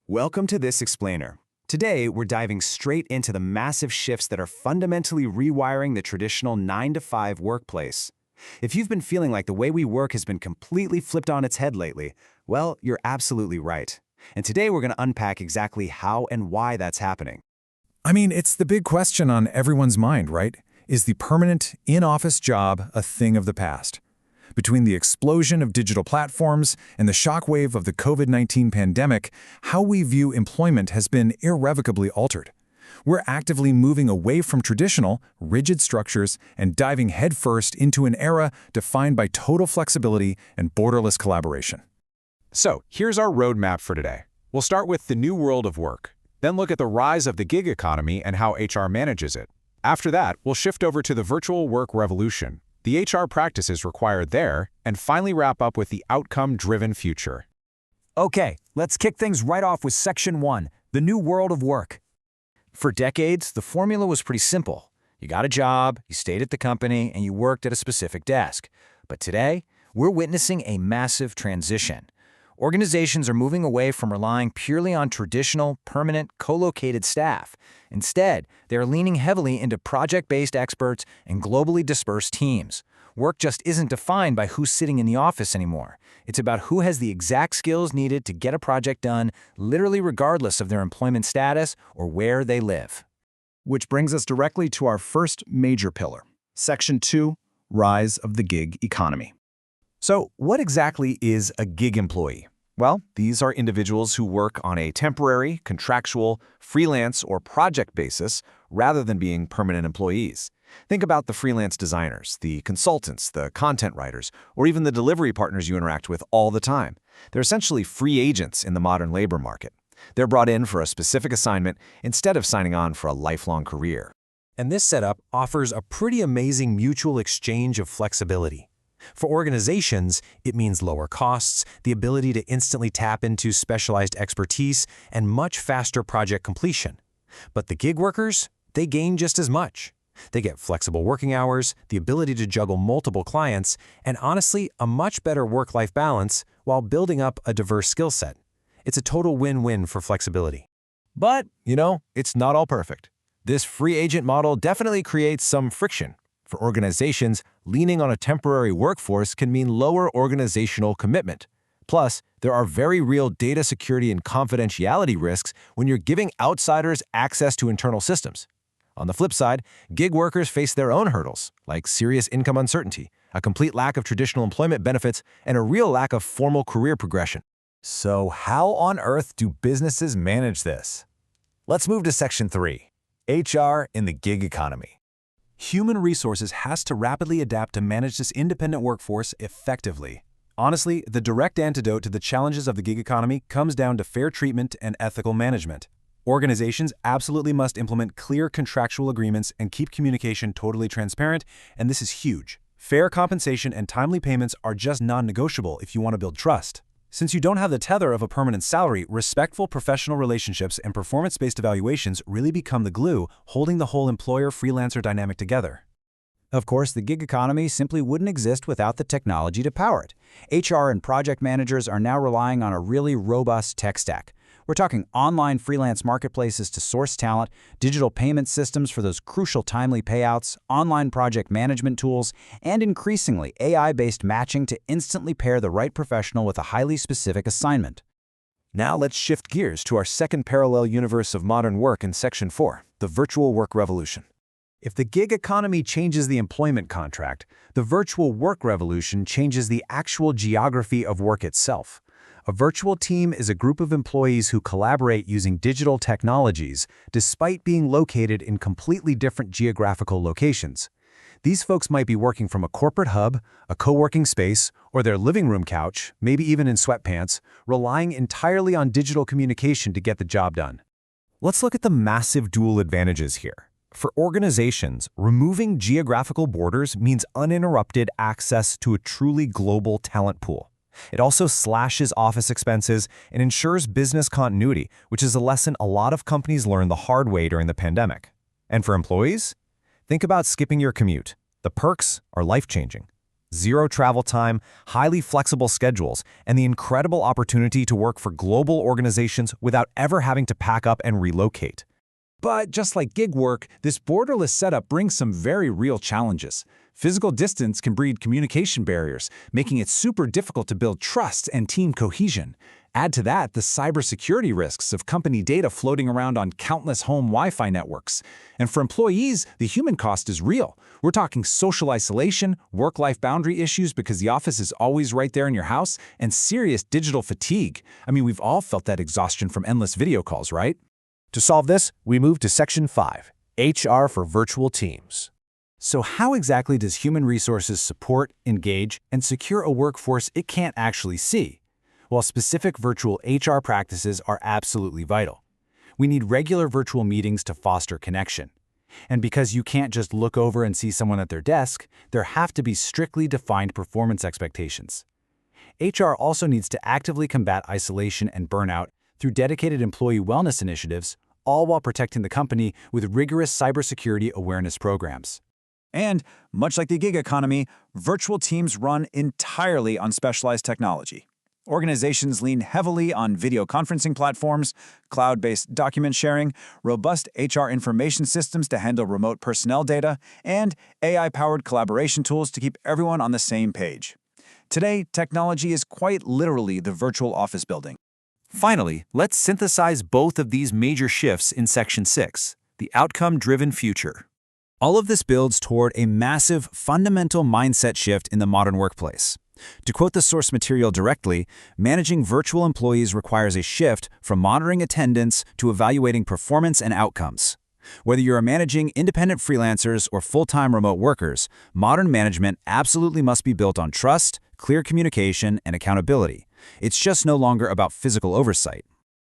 Welcome to This Explainer. Today, we're diving straight into the massive shifts that are fundamentally rewiring the traditional 9-to-5 workplace. If you've been feeling like the way we work has been completely flipped on its head lately, well, you're absolutely right. And today we're going to unpack exactly how and why that's happening. It's the big question on everyone's mind, right? Is the permanent, in-office job a thing of the past? Between the explosion of digital platforms and the shockwave of the COVID-19 pandemic, how we view employment has been irrevocably altered. We're actively moving away from traditional, rigid structures and diving headfirst into an era defined by total flexibility and borderless collaboration. So, here's our roadmap for today. We'll start with the new world of work, then look at the rise of the gig economy and how HR manages it. After that, we'll shift over to the virtual work revolution, the HR practices required there, and finally wrap up with the outcome-driven future. Okay, let's kick things right off with Section 1, the new world of work. For decades, the formula was pretty simple. You got a job, you stayed at the company, and you worked at a specific desk. But today, we're witnessing a massive transition. Organizations are moving away from relying purely on traditional, permanent, co-located staff. Instead, they're leaning heavily into project-based experts and globally dispersed teams. Work just isn't defined by who's sitting in the office anymore. It's about who has the exact skills needed to get a project done, literally regardless of their employment status or where they live. Which brings us directly to our first major pillar, Section 2, Rise of the Gig Economy. So, what exactly is a gig employee? Well, these are individuals who work on a temporary, contractual, freelance, or project basis rather than being permanent employees. Think about the freelance designers, the consultants, the content writers, or even the delivery partners you interact with all the time. They're essentially free agents in the modern labor market. They're brought in for a specific assignment instead of signing on for a lifelong career. And this setup offers a pretty amazing mutual exchange of flexibility. For organizations, it means lower costs, the ability to instantly tap into specialized expertise, and much faster project completion. But the gig workers, they gain just as much. They get flexible working hours, the ability to juggle multiple clients, and honestly, a much better work-life balance while building up a diverse skill set. It's a total win-win for flexibility. But, it's not all perfect. This free agent model definitely creates some friction. For organizations, leaning on a temporary workforce can mean lower organizational commitment. Plus, there are very real data security and confidentiality risks when you're giving outsiders access to internal systems. On the flip side, gig workers face their own hurdles, like serious income uncertainty, a complete lack of traditional employment benefits, and a real lack of formal career progression. So how on earth do businesses manage this? Let's move to Section 3, HR in the gig economy. Human resources has to rapidly adapt to manage this independent workforce effectively. Honestly, the direct antidote to the challenges of the gig economy comes down to fair treatment and ethical management. Organizations absolutely must implement clear contractual agreements and keep communication totally transparent, and this is huge. Fair compensation and timely payments are just non-negotiable if you want to build trust. Since you don't have the tether of a permanent salary, respectful professional relationships and performance-based evaluations really become the glue holding the whole employer-freelancer dynamic together. Of course, the gig economy simply wouldn't exist without the technology to power it. HR and project managers are now relying on a really robust tech stack. We're talking online freelance marketplaces to source talent, digital payment systems for those crucial timely payouts, online project management tools, and increasingly AI-based matching to instantly pair the right professional with a highly specific assignment. Now let's shift gears to our second parallel universe of modern work in Section 4, the virtual work revolution. If the gig economy changes the employment contract, the virtual work revolution changes the actual geography of work itself. A virtual team is a group of employees who collaborate using digital technologies despite being located in completely different geographical locations. These folks might be working from a corporate hub, a co-working space, or their living room couch, maybe even in sweatpants, relying entirely on digital communication to get the job done. Let's look at the massive dual advantages here. For organizations, removing geographical borders means uninterrupted access to a truly global talent pool. It also slashes office expenses and ensures business continuity, which is a lesson a lot of companies learned the hard way during the pandemic. And for employees, think about skipping your commute. The perks are life-changing. Zero travel time, highly flexible schedules, and the incredible opportunity to work for global organizations without ever having to pack up and relocate. But just like gig work, this borderless setup brings some very real challenges. Physical distance can breed communication barriers, making it super difficult to build trust and team cohesion. Add to that the cybersecurity risks of company data floating around on countless home Wi-Fi networks. And for employees, the human cost is real. We're talking social isolation, work-life boundary issues because the office is always right there in your house, and serious digital fatigue. I mean, we've all felt that exhaustion from endless video calls, right? To solve this, we move to Section 5, HR for virtual teams. So how exactly does human resources support, engage, and secure a workforce it can't actually see? Well, specific virtual HR practices are absolutely vital. We need regular virtual meetings to foster connection. And because you can't just look over and see someone at their desk, there have to be strictly defined performance expectations. HR also needs to actively combat isolation and burnout through dedicated employee wellness initiatives, all while protecting the company with rigorous cybersecurity awareness programs. And, much like the gig economy, virtual teams run entirely on specialized technology. Organizations lean heavily on video conferencing platforms, cloud-based document sharing, robust HR information systems to handle remote personnel data, and AI-powered collaboration tools to keep everyone on the same page. Today, technology is quite literally the virtual office building. Finally, let's synthesize both of these major shifts in Section 6, the outcome-driven future. All of this builds toward a massive, fundamental mindset shift in the modern workplace. To quote the source material directly, managing virtual employees requires a shift from monitoring attendance to evaluating performance and outcomes. Whether you're managing independent freelancers or full-time remote workers, modern management absolutely must be built on trust, clear communication, and accountability. It's just no longer about physical oversight.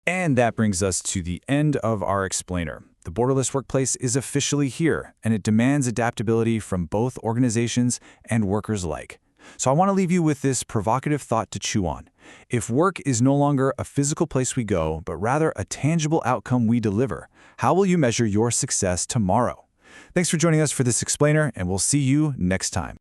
And that brings us to the end of our explainer. The borderless workplace is officially here, and it demands adaptability from both organizations and workers alike. So I want to leave you with this provocative thought to chew on. If work is no longer a physical place we go, but rather a tangible outcome we deliver, how will you measure your success tomorrow? Thanks for joining us for this explainer, and we'll see you next time.